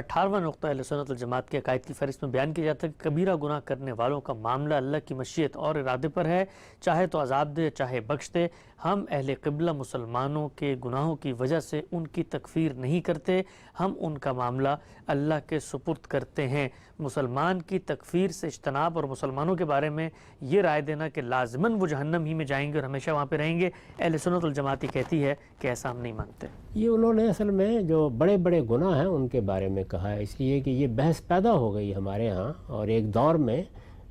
18واں نقطہ اہل سنت والجماعت کے عقائد کی فہرست میں بیان کیا جاتا ہے کہ کبیرہ گناہ کرنے والوں کا معاملہ اللہ کی مشیت اور ارادے پر ہے، چاہے تو عذاب دے چاہے بخش دے۔ ہم اہل قبلہ مسلمانوں کے گناہوں کی وجہ سے ان کی تکفیر نہیں کرتے، ہم ان کا معاملہ اللہ کے سپرد کرتے ہیں۔ مسلمان کی تکفیر سے اجتناب اور مسلمانوں کے بارے میں یہ رائے دینا کہ لازماً وہ جہنم ہی میں جائیں گے اور ہمیشہ وہاں پہ رہیں گے، اہل سنت والجماعت کہتی ہے کہ ایسا ہم نہیں مانتے۔ یہ انہوں نے اصل میں جو بڑے بڑے گناہ ہیں ان کے بارے میں کہا ہے، اس لیے کہ یہ بحث پیدا ہو گئی ہمارے ہاں، اور ایک دور میں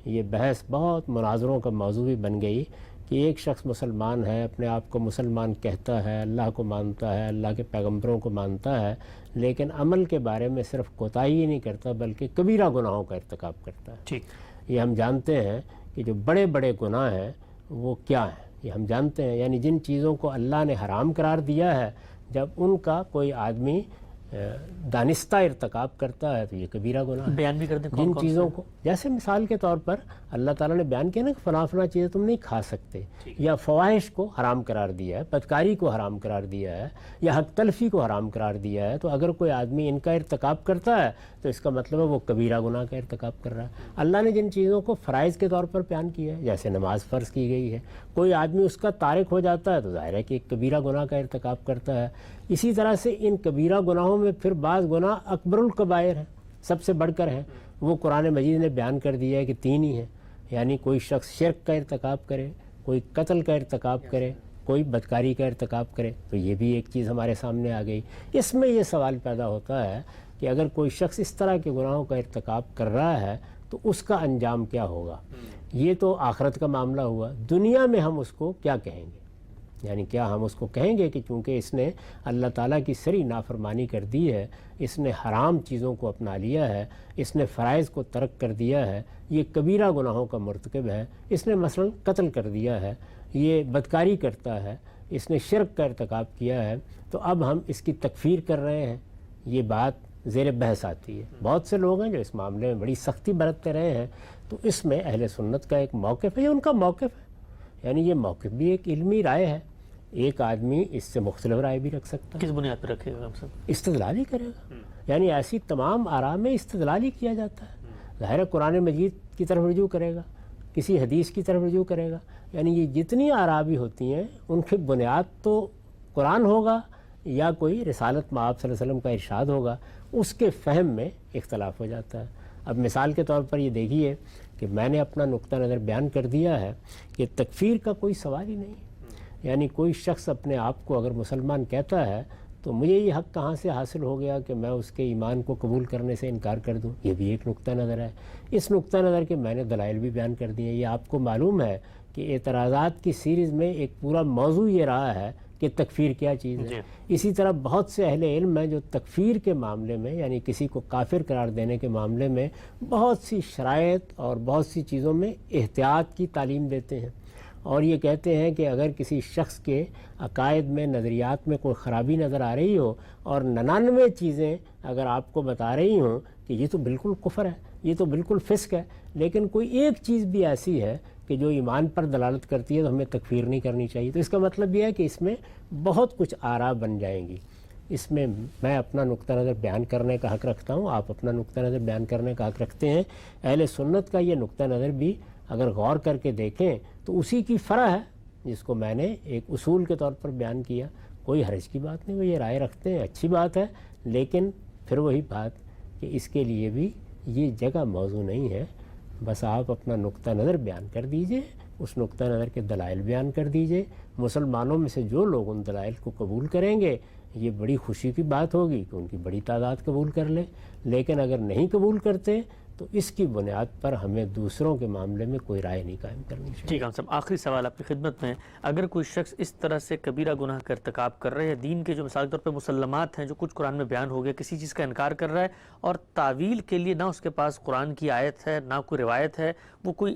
یہ بحث بہت مناظروں کا موضوع بھی بن گئی کہ ایک شخص مسلمان ہے، اپنے آپ کو مسلمان کہتا ہے، اللہ کو مانتا ہے، اللہ کے پیغمبروں کو مانتا ہے، لیکن عمل کے بارے میں صرف کوتاہی ہی نہیں کرتا بلکہ کبیرہ گناہوں کا ارتکاب کرتا ہے۔ یہ ہم جانتے ہیں کہ جو بڑے بڑے گناہ ہیں وہ کیا ہیں، یہ ہم جانتے ہیں، یعنی جن چیزوں کو اللہ نے حرام قرار دیا ہے جب ان کا کوئی آدمی دانستہ ارتکاب کرتا ہے تو یہ کبیرہ گناہ ہے۔ بیان بھی کر دیں جن چیزوں کو، جیسے مثال کے طور پر اللہ تعالیٰ نے بیان کیا نا کہ فلاں فلاں چیزیں تم نہیں کھا سکتے، یا فواحش کو حرام قرار دیا ہے، بدکاری کو حرام قرار دیا ہے، یا حق تلفی کو حرام قرار دیا ہے، تو اگر کوئی آدمی ان کا ارتکاب کرتا ہے تو اس کا مطلب ہے وہ کبیرہ گناہ کا ارتکاب کر رہا ہے۔ اللہ نے جن چیزوں کو فرائض کے طور پر بیان کیا ہے، جیسے نماز فرض کی گئی ہے، کوئی آدمی اس کا تارک ہو جاتا ہے تو ظاہر ہے کہ ایک کبیرہ گناہ کا ارتکاب کرتا ہے۔ اسی طرح سے ان کبیرہ گناہوں میں پھر بعض گناہ اکبر الکبائر ہیں، سب سے بڑھ کر ہیں، وہ قرآن مجید نے بیان کر دیا ہے کہ 3 ہی ہیں، یعنی کوئی شخص شرک کا ارتکاب کرے، کوئی قتل کا ارتکاب کرے، کوئی بدکاری کا ارتکاب کرے، تو یہ بھی ایک چیز ہمارے سامنے آ گئی۔ اس میں یہ سوال پیدا ہوتا ہے کہ اگر کوئی شخص اس طرح کے گناہوں کا ارتکاب کر رہا ہے تو اس کا انجام کیا ہوگا؟ یہ تو آخرت کا معاملہ ہوا، دنیا میں ہم اس کو کیا کہیں گے؟ یعنی کیا ہم اس کو کہیں گے کہ چونکہ اس نے اللہ تعالیٰ کی سری نافرمانی کر دی ہے، اس نے حرام چیزوں کو اپنا لیا ہے، اس نے فرائض کو ترک کر دیا ہے، یہ کبیرہ گناہوں کا مرتکب ہے، اس نے مثلا قتل کر دیا ہے، یہ بدکاری کرتا ہے، اس نے شرک کا ارتکاب کیا ہے، تو اب ہم اس کی تکفیر کر رہے ہیں؟ یہ بات زیر بحث آتی ہے۔ بہت سے لوگ ہیں جو اس معاملے میں بڑی سختی برتتے رہے ہیں، تو اس میں اہل سنت کا ایک موقف ہے، یہ ان کا موقف ہے، یعنی یہ موقف بھی ایک علمی رائے ہے۔ ایک آدمی اس سے مختلف رائے بھی رکھ سکتا ہے۔ کس بنیاد پر رکھے گا ہم سب؟ استدلال ہی کرے گا، یعنی ایسی تمام آراء میں استدلال ہی کیا جاتا ہے۔ ظاہر ہے قرآن مجید کی طرف رجوع کرے گا، کسی حدیث کی طرف رجوع کرے گا، یعنی یہ جتنی آراء بھی ہوتی ہیں ان کی بنیاد تو قرآن ہوگا یا کوئی رسالت مآب صلی اللہ علیہ وسلم کا ارشاد ہوگا، اس کے فہم میں اختلاف ہو جاتا ہے۔ اب مثال کے طور پر یہ دیکھیے کہ میں نے اپنا نقطہ نظر بیان کر دیا ہے کہ تکفیر کا کوئی سوال ہی نہیں، یعنی کوئی شخص اپنے آپ کو اگر مسلمان کہتا ہے تو مجھے یہ حق کہاں سے حاصل ہو گیا کہ میں اس کے ایمان کو قبول کرنے سے انکار کر دوں؟ یہ بھی ایک نقطہ نظر ہے۔ اس نقطہ نظر کے میں نے دلائل بھی بیان کر دیے۔ یہ آپ کو معلوم ہے کہ اعتراضات کی سیریز میں ایک پورا موضوع یہ رہا ہے کہ تکفیر کیا چیز ہے۔ اسی طرح بہت سے اہل علم ہیں جو تکفیر کے معاملے میں، یعنی کسی کو کافر قرار دینے کے معاملے میں بہت سی شرائط اور بہت سی چیزوں میں احتیاط کی تعلیم دیتے ہیں، اور یہ کہتے ہیں کہ اگر کسی شخص کے عقائد میں، نظریات میں کوئی خرابی نظر آ رہی ہو اور 99 چیزیں اگر آپ کو بتا رہی ہوں کہ یہ تو بالکل کفر ہے، یہ تو بالکل فسق ہے، لیکن کوئی ایک چیز بھی ایسی ہے کہ جو ایمان پر دلالت کرتی ہے تو ہمیں تکفیر نہیں کرنی چاہیے، تو اس کا مطلب یہ ہے کہ اس میں بہت کچھ آراء بن جائیں گی۔ اس میں میں اپنا نقطہ نظر بیان کرنے کا حق رکھتا ہوں، آپ اپنا نقطہ نظر بیان کرنے کا حق رکھتے ہیں۔ اہل سنت کا یہ نقطہ نظر بھی اگر غور کر کے دیکھیں تو اسی کی فرع ہے جس کو میں نے ایک اصول کے طور پر بیان کیا۔ کوئی حرج کی بات نہیں، وہ یہ رائے رکھتے ہیں، اچھی بات ہے، لیکن پھر وہی بات کہ اس کے لیے بھی یہ جگہ موضوع نہیں ہے۔ بس آپ اپنا نقطہ نظر بیان کر دیجئے، اس نقطہ نظر کے دلائل بیان کر دیجئے، مسلمانوں میں سے جو لوگ ان دلائل کو قبول کریں گے یہ بڑی خوشی کی بات ہوگی کہ ان کی بڑی تعداد قبول کر لے، لیکن اگر نہیں قبول کرتے تو اس کی بنیاد پر ہمیں دوسروں کے معاملے میں کوئی رائے نہیں قائم کرنی چاہیے۔ ٹھیک ہے صاحب، آخری سوال آپ کی خدمت میں، اگر کوئی شخص اس طرح سے کبیرہ گناہ کا ارتکاب کر رہا ہے، دین کے جو مثال کے طور پہ مسلمات ہیں جو کچھ قرآن میں بیان ہو گئے، کسی چیز کا انکار کر رہا ہے اور تعویل کے لیے نہ اس کے پاس قرآن کی آیت ہے نہ کوئی روایت ہے، وہ کوئی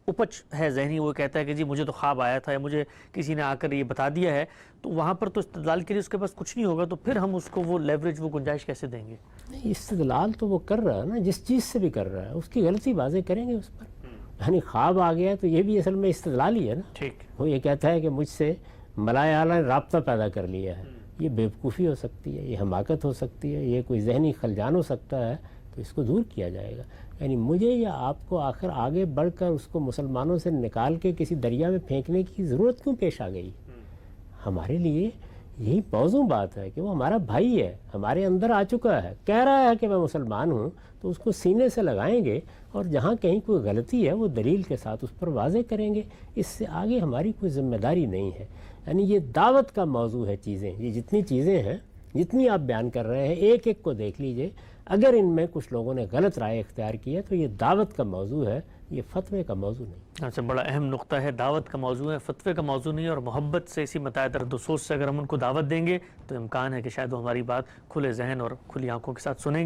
اپچ ہے ذہنی، وہ کہتا ہے کہ جی مجھے تو خواب آیا تھا یا مجھے کسی نے آ کر یہ بتا دیا ہے، تو وہاں پر تو استدلال کے لیے اس کے پاس کچھ نہیں ہوگا، تو پھر ہم اس کو وہ لیوریج، وہ گنجائش کیسے دیں گے؟ نہیں، استدلال تو وہ کر رہا ہے نا، جس چیز سے بھی کر رہا ہے اس کی غلطی واضح کریں گے اس پر۔ یعنی خواب آ گیا تو یہ بھی اصل میں استدلال ہی ہے نا۔ ٹھیک، وہ یہ کہتا ہے کہ مجھ سے ملائے اعلیٰ نے رابطہ پیدا کر لیا ہے، یہ بیوقوفی ہو سکتی ہے، یہ حماقت ہو سکتی ہے، یہ کوئی ذہنی خلجان ہو سکتا ہے، تو اس کو دور کیا جائے گا۔ یعنی مجھے یا آپ کو آخر آگے بڑھ کر اس کو مسلمانوں سے نکال کے کسی دریا میں پھینکنے کی ضرورت کیوں پیش آ گئی؟ ہمارے لیے یہی موزوں بات ہے کہ وہ ہمارا بھائی ہے، ہمارے اندر آ چکا ہے، کہہ رہا ہے کہ میں مسلمان ہوں، تو اس کو سینے سے لگائیں گے، اور جہاں کہیں کوئی غلطی ہے وہ دلیل کے ساتھ اس پر واضح کریں گے۔ اس سے آگے ہماری کوئی ذمہ داری نہیں ہے۔ یعنی یہ دعوت کا موضوع ہے چیزیں، یہ جتنی چیزیں ہیں، جتنی آپ بیان کر رہے ہیں، ایک ایک کو دیکھ لیجئے، اگر ان میں کچھ لوگوں نے غلط رائے اختیار کی ہے تو یہ دعوت کا موضوع ہے، یہ فتوے کا موضوع نہیں۔ اچھا، بڑا اہم نقطہ ہے، دعوت کا موضوع ہے، فتوے کا موضوع نہیں، اور محبت سے، اسی متاع درد و سوز سے اگر ہم ان کو دعوت دیں گے تو امکان ہے کہ شاید وہ ہماری بات کھلے ذہن اور کھلی آنکھوں کے ساتھ سنیں گی۔